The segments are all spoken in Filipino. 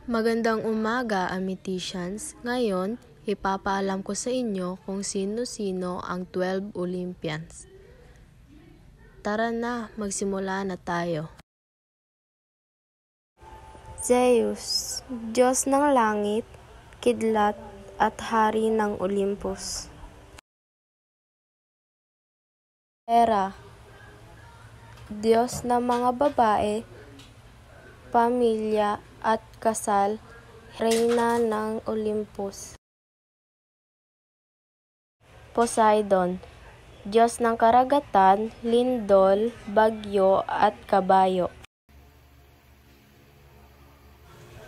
Magandang umaga, Ameticians. Ngayon, ipapaalam ko sa inyo kung sino-sino ang 12 Olympians. Tara na, magsimula na tayo. Zeus, Diyos ng langit, kidlat at hari ng Olympus. Hera, Diyos ng mga babae, pamilya at kasal, reyna ng Olympus. Poseidon, Diyos ng karagatan, lindol, bagyo at kabayo.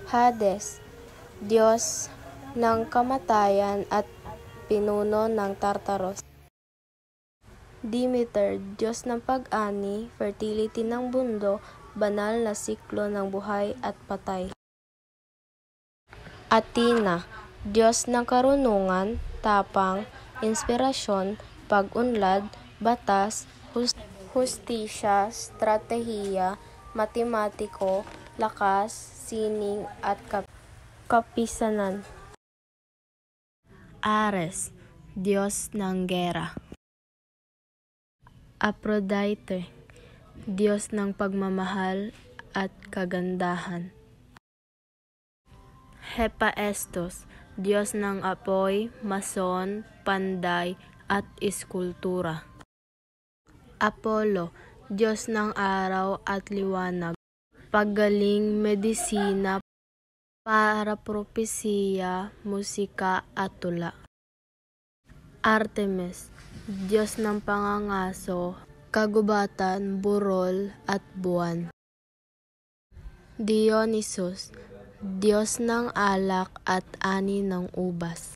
Hades, Diyos ng kamatayan at pinuno ng Tartaros. Demeter, Diyos ng pag-ani, fertility ng mundo, banal na siklo ng buhay at patay. Athena, Diyos ng karunungan, tapang, inspirasyon, pag-unlad, batas, hustisya, stratehiya, matematiko, lakas, sining at kapisanan. Ares, Diyos ng gera. Aphrodite, Diyos ng pagmamahal at kagandahan. Hephaestus, Diyos ng apoy, mason, panday at iskultura. Apollo, Diyos ng araw at liwanag, paggaling, medisina, para propesiya, musika at tula. Artemis, Diyos ng pangangaso, kagubatan, burol at buwan. Dionysus, Diyos ng alak at ani ng ubas.